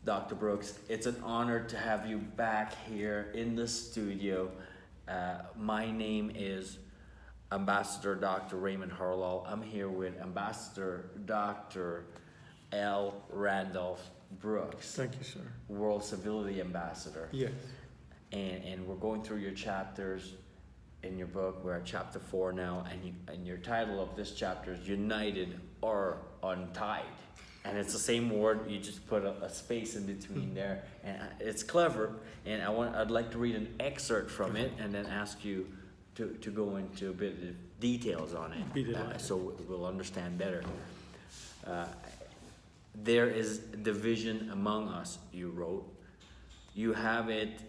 Dr. Brooks. It's an honor to have you back here in the studio. My name is Ambassador Dr. Raymond Harlall. I'm here with Ambassador Dr. L. Randolph Brooks. Thank you, sir. World Civility Ambassador. Yes. And we're going through your chapters in your book. We're at chapter 4 now, and your title of this chapter is United or Untied. And it's the same word, you just put a space in between there, and it's clever. And I'd like to read an excerpt from it, and then ask you to go into a bit of details on it, so we'll understand better. There is division among us, you wrote. You have it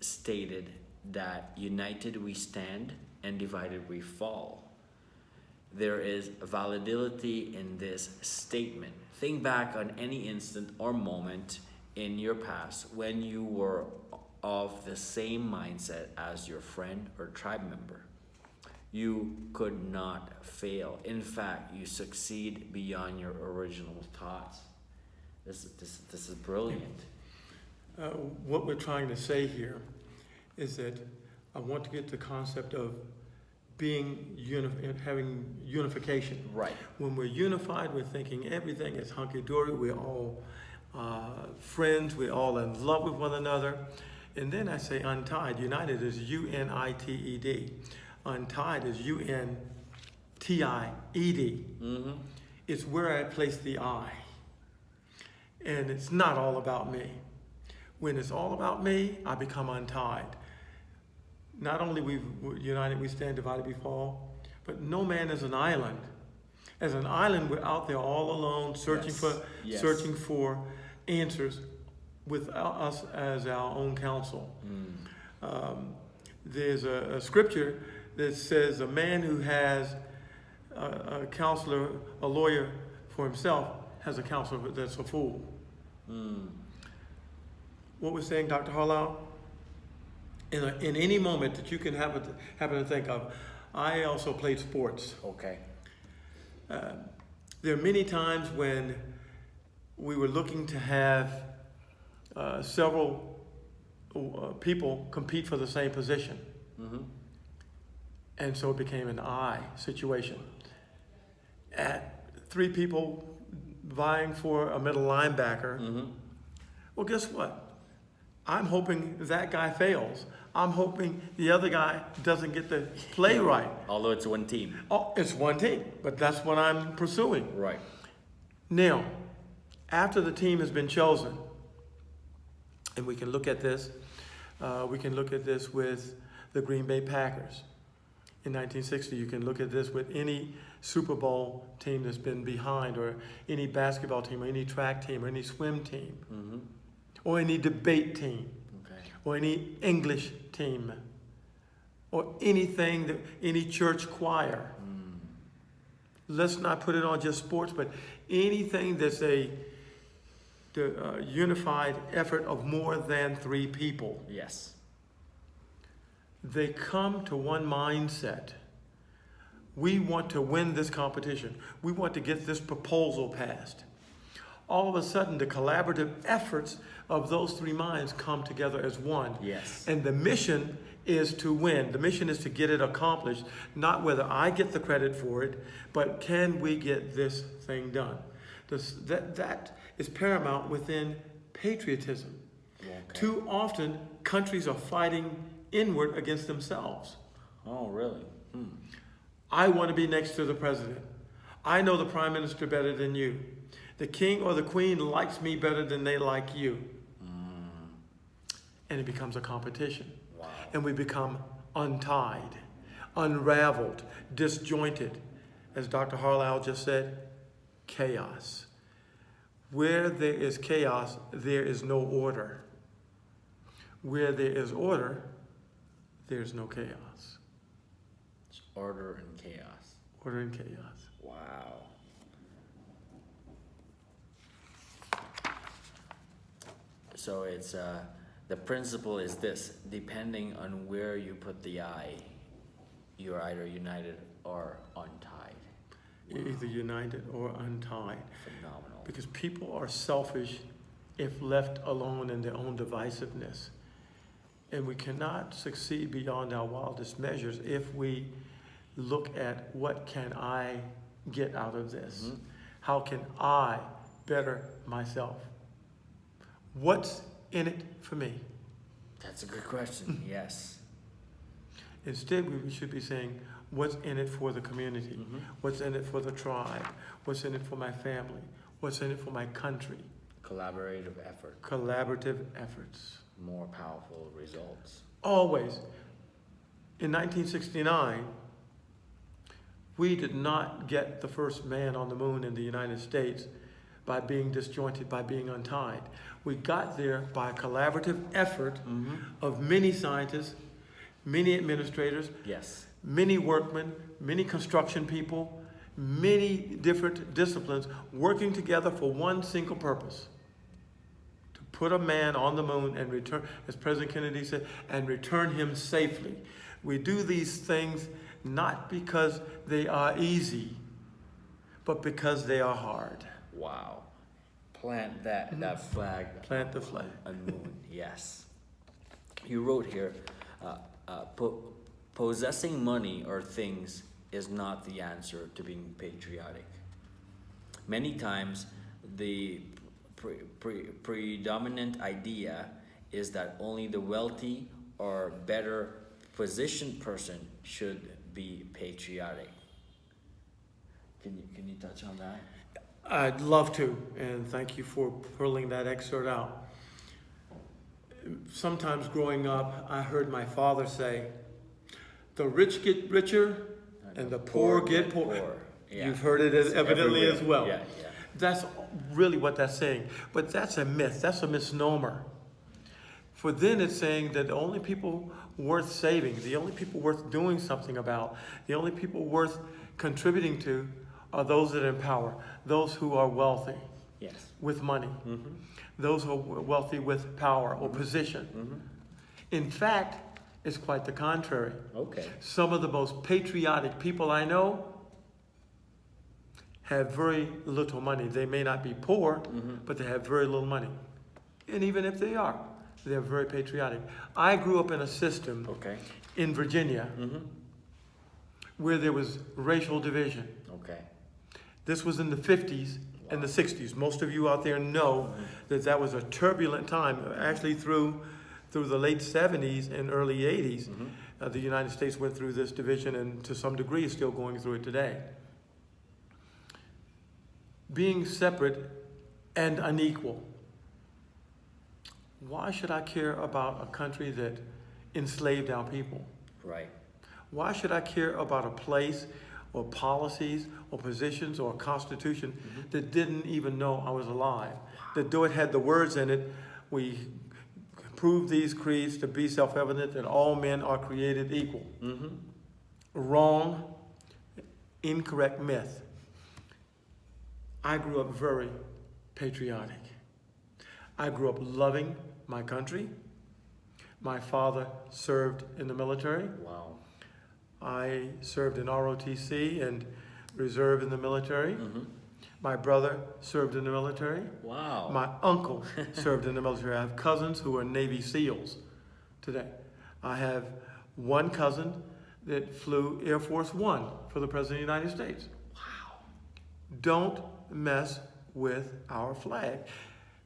stated that united we stand and divided we fall. There is validity in this statement. Think back on any instant or moment in your past when you were of the same mindset as your friend or tribe member. You could not fail. In fact, you succeed beyond your original thoughts. This is brilliant. What we're trying to say here is that I want to get the concept of having unification. Right. When we're unified, we're thinking everything is hunky-dory. We're all friends. We're all in love with one another. And then I say untied. United is U-N-I-T-E-D. Untied is U-N-T-I-E-D. Mm-hmm. It's where I place the I. And it's not all about me. When it's all about me, I become untied. Not only we're united, we stand, divided, we fall, but no man is an island. As an island, we're out there all alone, searching for answers with us as our own counsel. There's a scripture that says a man who has a counselor, a lawyer for himself, has a counselor that's a fool. What we're saying, Dr. Harlall, in any moment that you can happen to think of, I also played sports. Okay. There are many times when we were looking to have several people compete for the same position. Mm-hmm. And so it became an I situation. At 3 people vying for a middle linebacker, well, guess what? I'm hoping that guy fails. I'm hoping the other guy doesn't get the play right. Although it's one team. Oh, it's one team, but that's what I'm pursuing. Right. Now, after the team has been chosen, and we can look at this with the Green Bay Packers. In 1960, you can look at this with any Super Bowl team that's been behind, or any basketball team, or any track team, or any swim team, or any debate team, or any English team, or anything, any church choir. Let's not put it on just sports, but anything that's the unified effort of more than 3 people. Yes. They come to one mindset. We want to win this competition. We want to get this proposal passed. All of a sudden, the collaborative efforts of those 3 minds come together as one. Yes. And the mission is to win. The mission is to get it accomplished, not whether I get the credit for it, but can we get this thing done? That is paramount within patriotism. Okay. Too often, countries are fighting inward against themselves. Oh, really? I want to be next to the president. I know the prime minister better than you. The king or the queen likes me better than they like you. And it becomes a competition. Wow. And we become untied, unraveled, disjointed. As Dr. Harlall just said, chaos. Where there is chaos, there is no order. Where there is order, there's no chaos. It's order and chaos. Order and chaos. Wow. So it's the principle is this: depending on where you put the I, you're either united or untied. You're either united or untied. Phenomenal. because people are selfish if left alone in their own divisiveness. And we cannot succeed beyond our wildest measures if we look at what can I get out of this? Mm-hmm. How can I better myself? What's in it for me? That's a good question. Yes. Instead, we should be saying, what's in it for the community? Mm-hmm. What's in it for the tribe? What's in it for my family? What's in it for my country? Collaborative effort. Collaborative efforts. More powerful results. Always. In 1969, we did not get the first man on the moon in the United States by being disjointed, by being untied. We got there by a collaborative effort Mm-hmm. of many scientists, many administrators, Yes. many workmen, many construction people, many different disciplines working together for one single purpose: to put a man on the moon and return, as President Kennedy said, and return him safely. We do these things not because they are easy, but because they are hard. Wow. Plant that flag. Plant the flag. On moon. Yes. You wrote here, possessing money or things is not the answer to being patriotic. Many times, the predominant idea is that only the wealthy or better positioned person should be patriotic. Can you touch on that? I'd love to, and thank you for pulling that excerpt out. Sometimes growing up, I heard my father say, "The rich get richer and the poor get poorer." Yeah. You've heard it evidently Everywhere. as well. Yeah, yeah. That's really what that's saying. But that's a myth. That's a misnomer. For then it's saying that the only people worth saving, the only people worth doing something about, the only people worth contributing to are those that are in power, those who are wealthy Yes. with money, Mm-hmm. those who are wealthy with power or position. Mm-hmm. In fact, it's quite the contrary. Okay. Some of the most patriotic people I know have very little money. They may not be poor, Mm-hmm. but they have very little money. And even if they are, they're very patriotic. I grew up in a system Okay. in Virginia Mm-hmm. where there was racial division. Okay. This was in the 50s and the 60s. Most of you out there know that that was a turbulent time. Actually, through the late 70s and early 80s, Mm-hmm. the United States went through this division, and to some degree is still going through it today. Being separate and unequal. Why should I care about a country that enslaved our people? Right. Why should I care about a place or policies or positions or a constitution that didn't even know I was alive? That though it had the words in it, we prove these creeds to be self-evident that all men are created equal. Mm-hmm. Wrong, incorrect myth. I grew up very patriotic. I grew up loving my country. My father served in the military. Wow. I served in ROTC and reserve in the military. Mm-hmm. My brother served in the military. Wow. My uncle served in the military. I have cousins who are Navy SEALs today. I have one cousin that flew Air Force One for the President of the United States. Wow. Don't mess with our flag.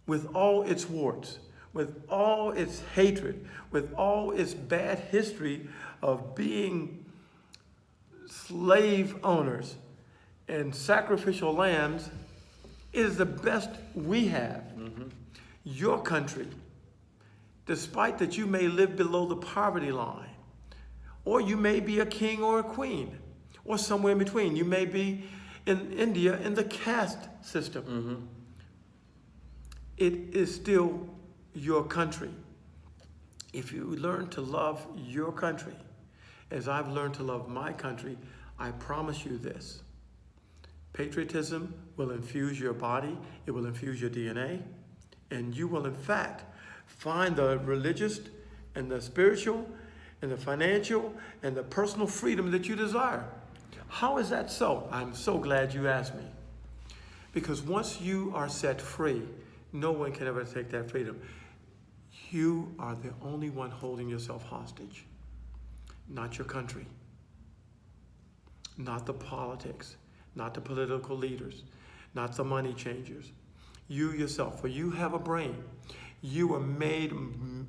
With all its warts, with all its hatred, with all its bad history of being slave owners and sacrificial lambs, it is the best we have. Mm-hmm. Your country, despite that you may live below the poverty line, or you may be a king or a queen, or somewhere in between. You may be in India in the caste system. Mm-hmm. It is still your country. If you learn to love your country, as I've learned to love my country, I promise you this. Patriotism will infuse your body, it will infuse your DNA, and you will in fact find the religious and the spiritual and the financial and the personal freedom that you desire. How is that so? I'm so glad you asked me. Because once you are set free, no one can ever take that freedom. You are the only one holding yourself hostage. Not your country. Not the politics. Not the political leaders. Not the money changers. You yourself. For you have a brain. You were made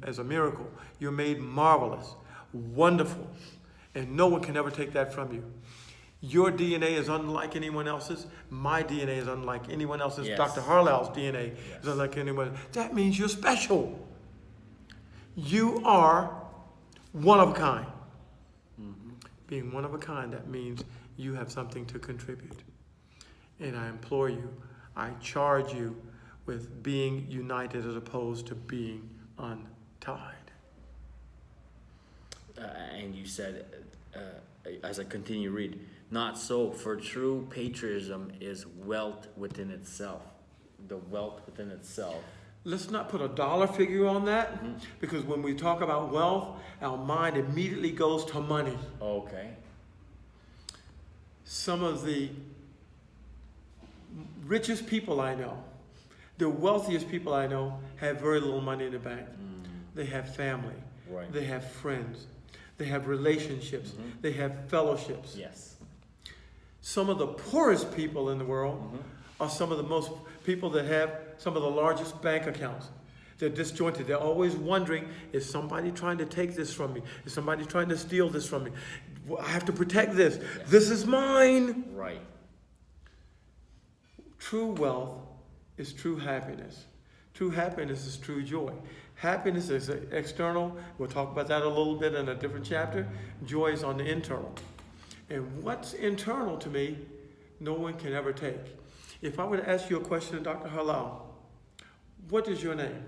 as a miracle. You're made marvelous, wonderful. And no one can ever take that from you. Your DNA is unlike anyone else's. My DNA is unlike anyone else's. Yes. Dr. Harlall's DNA Yes. is unlike anyone. That means you're special. You are one of a kind. Mm-hmm. Being one of a kind, that means you have something to contribute. And I implore you, I charge you with being united as opposed to being untied. And you said, as I continue to read, not so, for true patriotism is wealth within itself. The wealth within itself. Let's not put a dollar figure on that, Mm-hmm. because when we talk about wealth, our mind immediately goes to money. Okay. Some of the richest people I know, the wealthiest people I know, have very little money in the bank. They have family. Right. They have friends. They have relationships. Mm-hmm. They have fellowships. Yes. Some of the poorest people in the world Mm-hmm. are some of the most people that have some of the largest bank accounts. They're disjointed. They're always wondering, is somebody trying to take this from me? Is somebody trying to steal this from me? I have to protect this. Yes. This is mine. Right. True wealth is true happiness. True happiness is true joy. Happiness is external. We'll talk about that a little bit in a different chapter. Joy is on the internal. And what's internal to me, no one can ever take. If I were to ask you a question, Dr. Harlall, what is your name?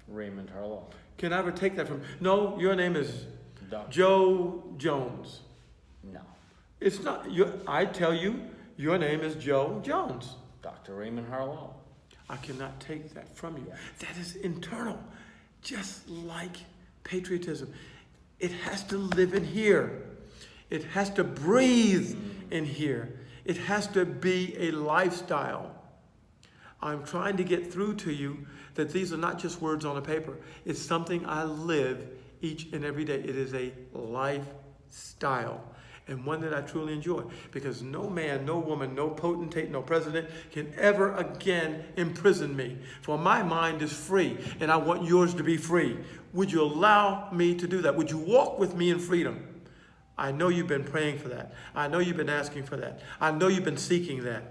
Raymond Harlall. Can I ever take that from? No, your name is Doctor. Joe Jones. No. It's not. I tell you, your name is Joe Jones. Dr. Raymond Harlall. I cannot take that from you. Yeah. That is internal, just like patriotism. It has to live in here. It has to breathe in here. It has to be a lifestyle. I'm trying to get through to you that these are not just words on a paper. It's something I live each and every day. It is a lifestyle, and one that I truly enjoy, because no man, no woman, no potentate, no president can ever again imprison me. For my mind is free, and I want yours to be free. Would you allow me to do that? Would you walk with me in freedom? I know you've been praying for that. I know you've been asking for that. I know you've been seeking that.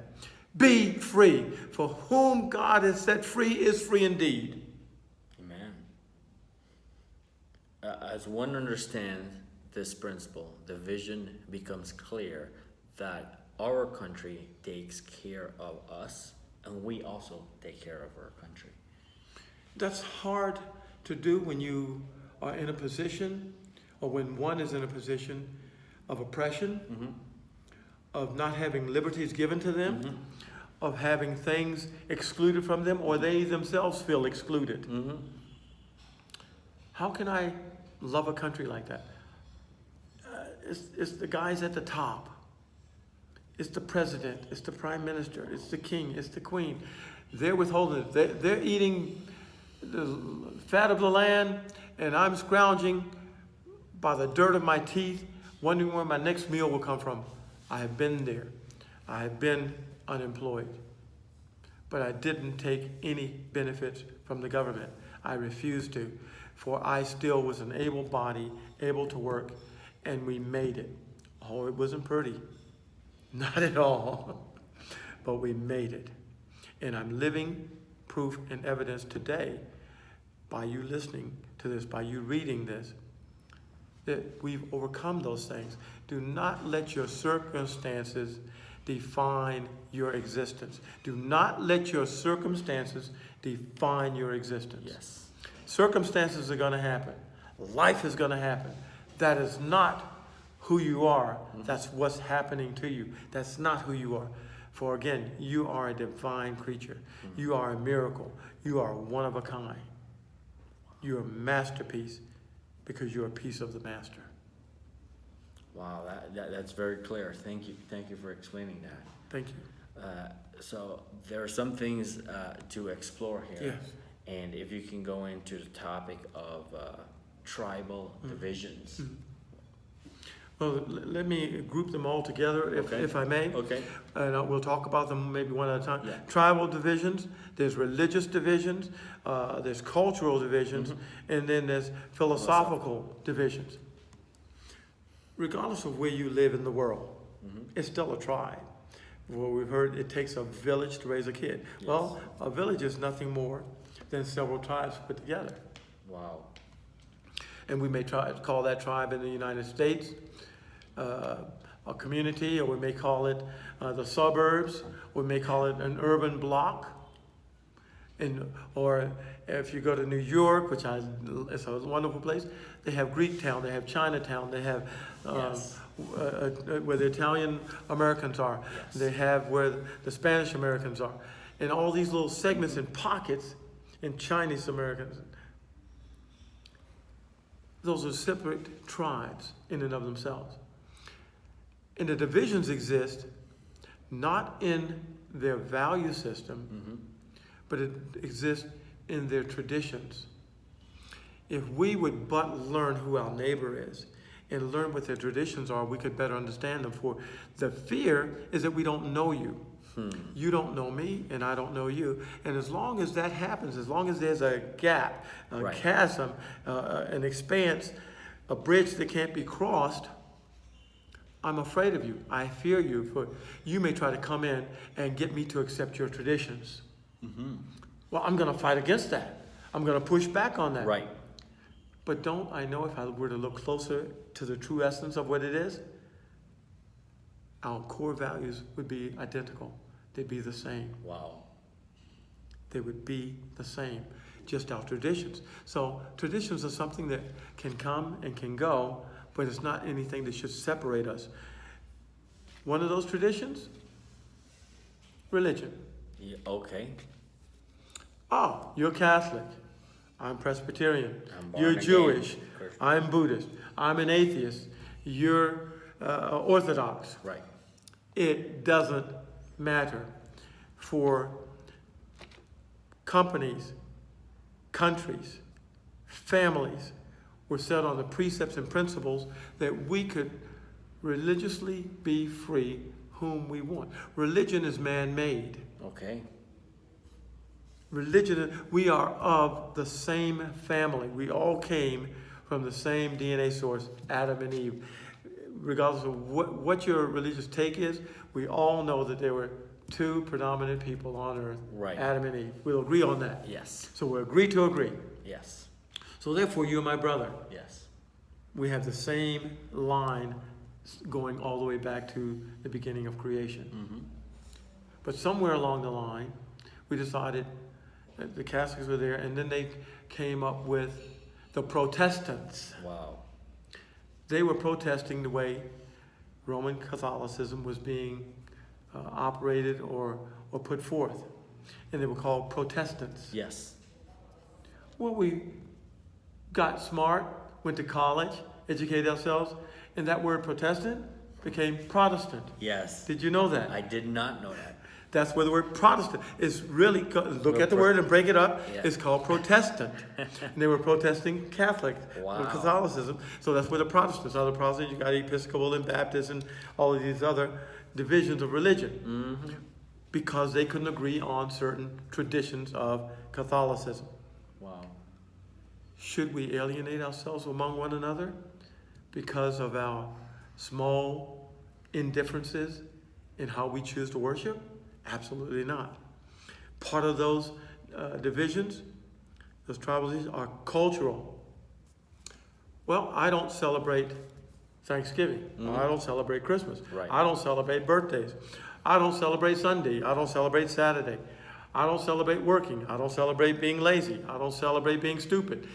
Be free. For whom God has set free is free indeed. Amen. As one understands this principle, the vision becomes clear that our country takes care of us, and we also take care of our country. That's hard to do when you are in a position, or when one is in a position of oppression, of not having liberties given to them, of having things excluded from them, or they themselves feel excluded. How can I love a country like that? It's the guys at the top. It's the president. It's the prime minister. It's the king. It's the queen. They're withholding it. They're eating the fat of the land, and I'm scrounging by the dirt of my teeth, wondering where my next meal will come from. I have been there. I have been unemployed. But I didn't take any benefits from the government. I refused to, for I still was an able body, able to work, and we made it. Oh, it wasn't pretty. Not at all. But we made it. And I'm living proof and evidence today, by you listening to this, by you reading this, that we've overcome those things. Do not let your circumstances define your existence. Do not let your circumstances define your existence. Yes. Circumstances are going to happen. Life is going to happen. That is not who you are. That's what's happening to you. That's not who you are. For again, you are a divine creature. You are a miracle. You are one of a kind. You're a masterpiece because you're a piece of the master. Wow, that's very clear. Thank you for explaining that. Thank you. So there are some things to explore here. Yes. And if you can go into the topic of tribal divisions. Well, let me group them all together, if I may. Okay. And we'll talk about them maybe one at a time. Yeah. Tribal divisions, there's religious divisions, there's cultural divisions, and then there's philosophical divisions. Regardless of where you live in the world, it's still a tribe. Well, we've heard it takes a village to raise a kid. Yes. Well, a village is nothing more than several tribes put together. Wow. And we may call that tribe in the United States a community, or we may call it the suburbs, we may call it an urban block. Or if you go to New York, which is a wonderful place, they have Greektown, they have Chinatown, they have where the Italian Americans are, they have where the Spanish Americans are, and all these little segments and pockets in Chinese Americans. Those are separate tribes in and of themselves. And the divisions exist not in their value system, but it exists in their traditions. If we would but learn who our neighbor is and learn what their traditions are, we could better understand them. For the fear is that we don't know you. You don't know me, and I don't know you. And as long as that happens, as long as there's a gap, a chasm, an expanse, a bridge that can't be crossed, I'm afraid of you. I fear you, for you may try to come in and get me to accept your traditions. Well, I'm going to fight against that. I'm going to push back on that. Right. But don't I know, if I were to look closer to the true essence of what it is, our core values would be identical. They'd be the same. Wow. They would be the same, just our traditions. So traditions are something that can come and can go, but it's not anything that should separate us. One of those traditions, religion. Yeah, okay. Oh, you're Catholic. I'm Presbyterian. I'm born You're again. Jewish. I'm Buddhist. I'm an atheist. You're Orthodox. Right. It doesn't matter. For companies, countries, families were set on the precepts and principles that we could religiously be free whom we want. Religion is man-made. Okay. Religion, we are of the same family. We all came from the same DNA source, Adam and Eve. Regardless of what your religious take is, we all know that there were two predominant people on earth, Right. Adam and Eve. We'll agree on that. Yes. So we'll agree to agree. Yes. So therefore, you're my brother. Yes. We have the same line going all the way back to the beginning of creation. But somewhere along the line, we decided that the Catholics were there, and then they came up with the Protestants. Wow. They were protesting the way Roman Catholicism was being operated or put forth. And they were called Protestants. Yes. Well, we got smart, went to college, educated ourselves, and that word Protestant became Protestant. Yes. Did you know that? I did not know that. That's where the word Protestant is really, look at the word and break it up, Yeah. it's called Protestant. And they were protesting Catholic, Wow. Catholicism. So that's where the Protestants are. The Protestants, you got Episcopal and Baptist and all of these other divisions of religion. Because they couldn't agree on certain traditions of Catholicism. Wow. Should we alienate ourselves among one another because of our small indifferences in how we choose to worship? Absolutely not. Part of those divisions, those tribal divisions, are cultural. Well, I don't celebrate Thanksgiving. I don't celebrate Christmas. Right. I don't celebrate birthdays. I don't celebrate Sunday. I don't celebrate Saturday. I don't celebrate working. I don't celebrate being lazy. I don't celebrate being stupid.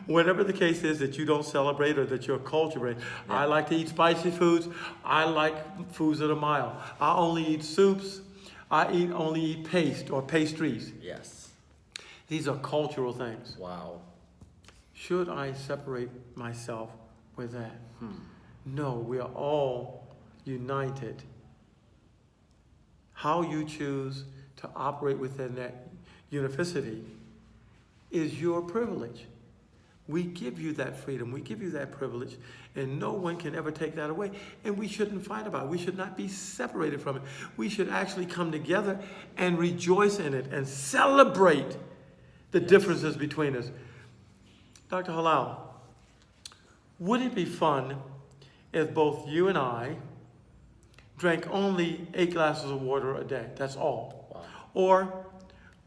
Whatever the case is that you don't celebrate or that your culture breaks. I like to eat spicy foods. I like foods that are mild. I only eat soups. I only eat paste or pastries. Yes. These are cultural things. Wow. Should I separate myself with that? No, we are all united How you choose to operate within that unificity is your privilege. We give you that freedom. We give you that privilege, and no one can ever take that away. And we shouldn't fight about it. We should not be separated from it. We should actually come together and rejoice in it and celebrate the differences between us. Dr. Harlall, would it be fun if both you and I drank only 8 glasses of water a day? That's all. Wow. Or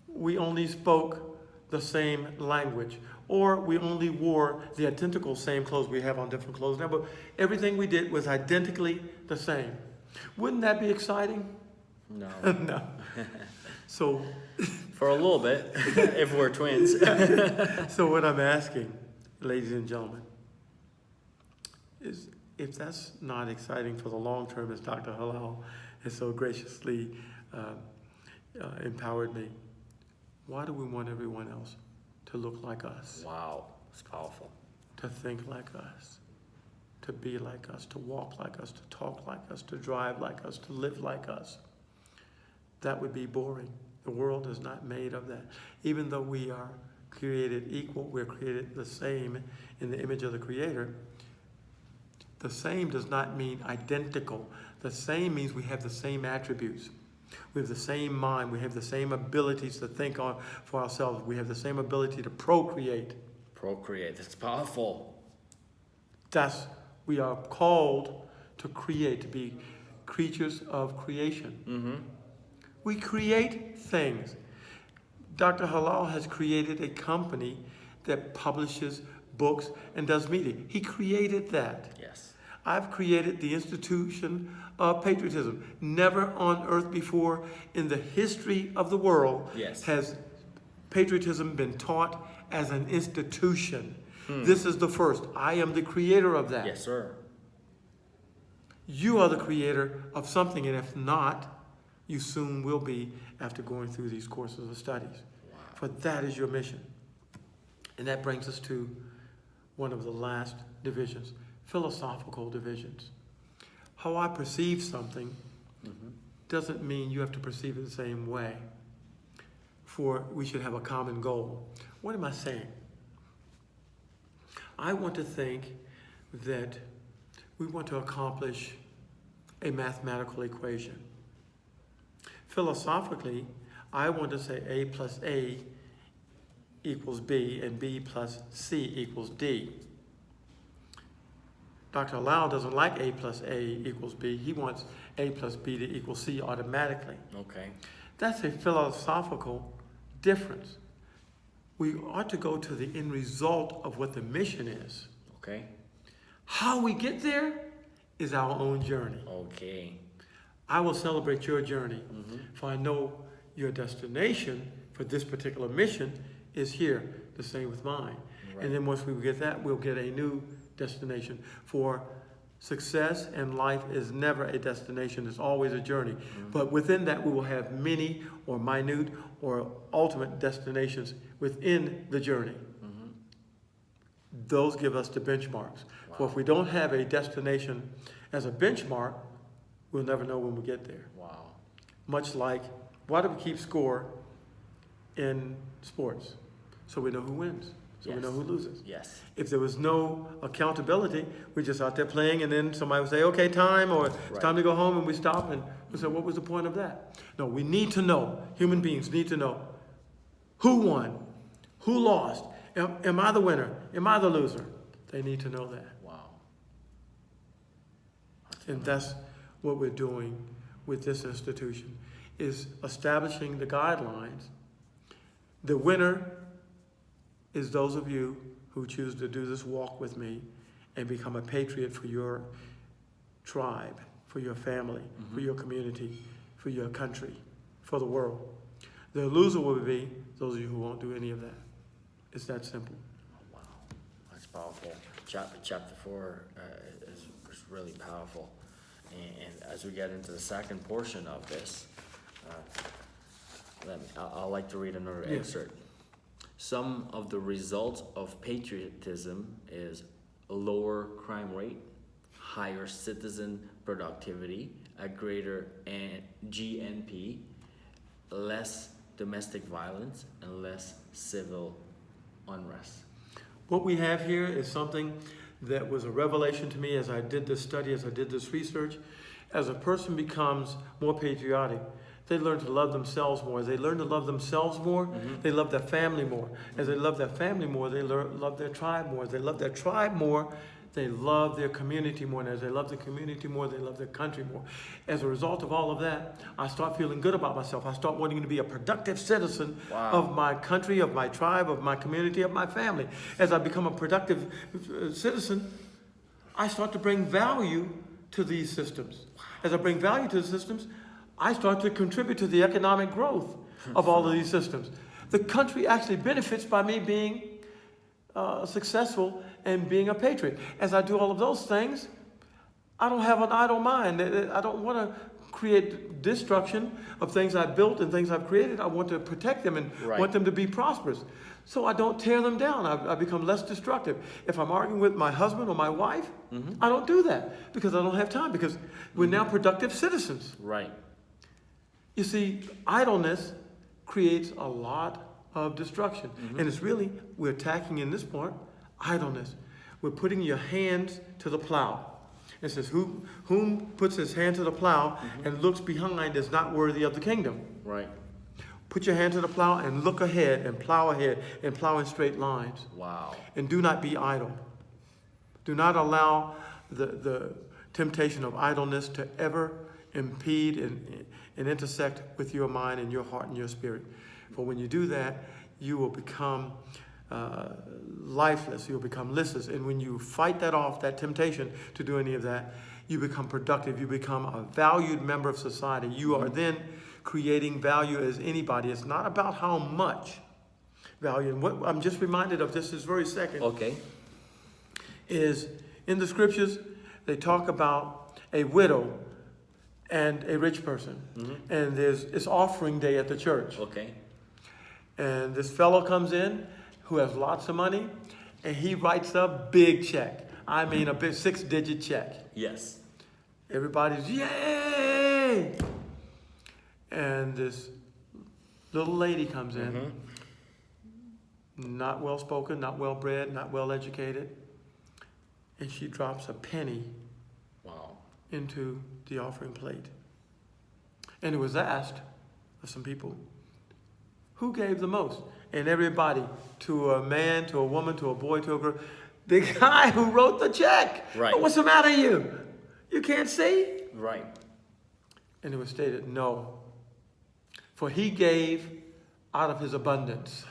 we only spoke the same language, or we only wore the identical same clothes. We have on different clothes now, but everything we did was identically the same. Wouldn't that be exciting? No. No. So, For a little bit, if we're twins. so what I'm asking, ladies and gentlemen, is if that's not exciting for the long term, as Dr. Harlall has so graciously empowered me, why do we want everyone else to look like us? Wow, it's powerful. To think like us, to be like us, to walk like us, to talk like us, to drive like us, to live like us? That would be boring. The world is not made of that. Even though we are created equal, we're created the same in the image of the Creator. The same does not mean identical. The same means we have the same attributes. We have the same mind. We have the same abilities to think for ourselves. We have the same ability to procreate. Procreate, that's powerful. We are called to create, to be creatures of creation. Mm-hmm. We create things. Dr. Harlall has created a company that publishes books and does media. He created that. Yes. I've created the institution of patriotism. Never on earth before in the history of the world has patriotism been taught as an institution. This is the first. I am the creator of that. Yes, sir. You are the creator of something, and if not, you soon will be after going through these courses of studies. Wow. For that is your mission. And that brings us to one of the last divisions, philosophical divisions. How I perceive something doesn't mean you have to perceive it the same way. For we should have a common goal. What am I saying? I want to think that we want to accomplish a mathematical equation. Philosophically, I want to say A plus A equals B and B plus C equals D. Dr. Harlall doesn't like A plus A equals B. He wants A plus B to equal C automatically. Okay. That's a philosophical difference. We ought to go to the end result of what the mission is. Okay. How we get there is our own journey. Okay. I will celebrate your journey, for I know your destination for this particular mission is here. The same with mine. Right. And then once we get that, we'll get a new destination. For success in life is never a destination, it's always a journey. But within that, we will have many or minute or ultimate destinations within the journey. Those give us the benchmarks. Wow. For if we don't have a destination as a benchmark, we'll never know when we get there. Wow. Much like, why do we keep score in sports? So we know who wins. So we know who loses. Yes. If there was no accountability, we're just out there playing, and then somebody would say, okay, time, or it's time to go home, and we stop, and we say, what was the point of that? No, we need to know, human beings need to know, who won, who lost, am I the winner, am I the loser? They need to know that. Wow. And that's what we're doing with this institution, is establishing the guidelines. The winner is those of you who choose to do this walk with me and become a patriot for your tribe, for your family, for your community, for your country, for the world. The loser will be those of you who won't do any of that. It's that simple. Oh, wow. That's powerful. Chapter 4 is really powerful. And as we get into the second portion of this, I'd like to read another excerpt. Some of the results of patriotism is a lower crime rate, higher citizen productivity, a greater GNP, less domestic violence, and less civil unrest. What we have here is something that was a revelation to me as I did this study, as I did this research. As a person becomes more patriotic, they learn to love themselves more. As they learn to love themselves more, they love their family more. As they love their family more, they love their tribe more. As they love their tribe more, they love their community more. And as they love the community more, they love their country more. As a result of all of that, I start feeling good about myself. I start wanting to be a productive citizen of my country, of my tribe, of my community, of my family. As I become a productive citizen, I start to bring value to these systems. As I bring value to the systems, I start to contribute to the economic growth of all of these systems. The country actually benefits by me being successful and being a patriot. As I do all of those things, I don't have an idle mind. I don't want to create destruction of things I've built and things I've created. I want to protect them and want them to be prosperous. So I don't tear them down. I become less destructive. If I'm arguing with my husband or my wife, I don't do that because I don't have time, because we're now productive citizens. Right. You see, idleness creates a lot of destruction. And it's really, we're attacking in this part, idleness. We're putting your hands to the plow. It says, whom puts his hand to the plow and looks behind is not worthy of the kingdom. Right. Put your hand to the plow and look ahead and plow in straight lines. Wow. And do not be idle. Do not allow the temptation of idleness to ever impede and intersect with your mind and your heart and your spirit. For when you do that, you will become lifeless. You'll become listless. And when you fight that off, that temptation to do any of that, you become productive. You become a valued member of society. You are then creating value as anybody. It's not about how much value. And what I'm just reminded of this very second. Okay. Is in the scriptures, they talk about a widow and a rich person. And it's offering day at the church. Okay. And this fellow comes in who has lots of money, and he writes a big check. I mean, a big 6-digit check. Yes. Everybody's, yay! And this little lady comes in, not well spoken, not well bred, not well educated, and she drops a penny into the offering plate. And it was asked of some people, who gave the most? And everybody, to a man, to a woman, to a boy, to a girl, the guy who wrote the check. Right. What's the matter with you? You can't see? Right. And it was stated, no. For he gave out of his abundance.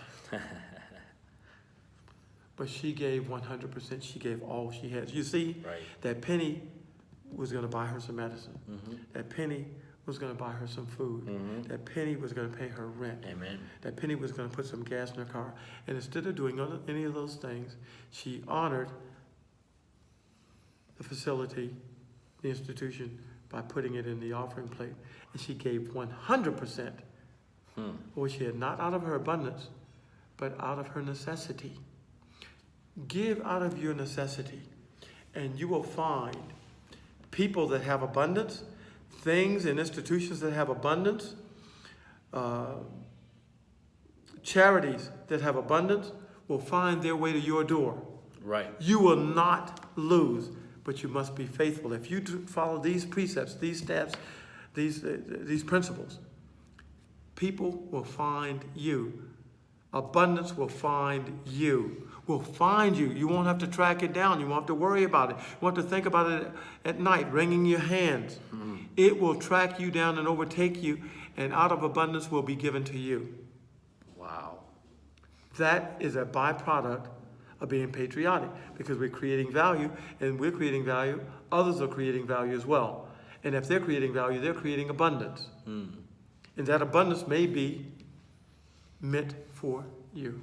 But she gave 100%. She gave all she had. You see, that penny was going to buy her some medicine. That penny was going to buy her some food. That penny was going to pay her rent. Amen. That penny was going to put some gas in her car. And instead of doing any of those things, she honored the facility, the institution, by putting it in the offering plate. And she gave 100%. Or she had not out of her abundance, but out of her necessity. Give out of your necessity, and you will find people that have abundance, things and institutions that have abundance, charities that have abundance will find their way to your door. Right. You will not lose, but you must be faithful. If you follow these precepts, these steps, these principles, people will find you. Abundance will find you. Will find you. You won't have to track it down. You won't have to worry about it. You won't have to think about it at night, wringing your hands. It will track you down and overtake you, and out of abundance will be given to you. Wow. That is a byproduct of being patriotic, because we're creating value, and we're creating value. Others are creating value as well. And if they're creating value, they're creating abundance. And that abundance may be meant for you.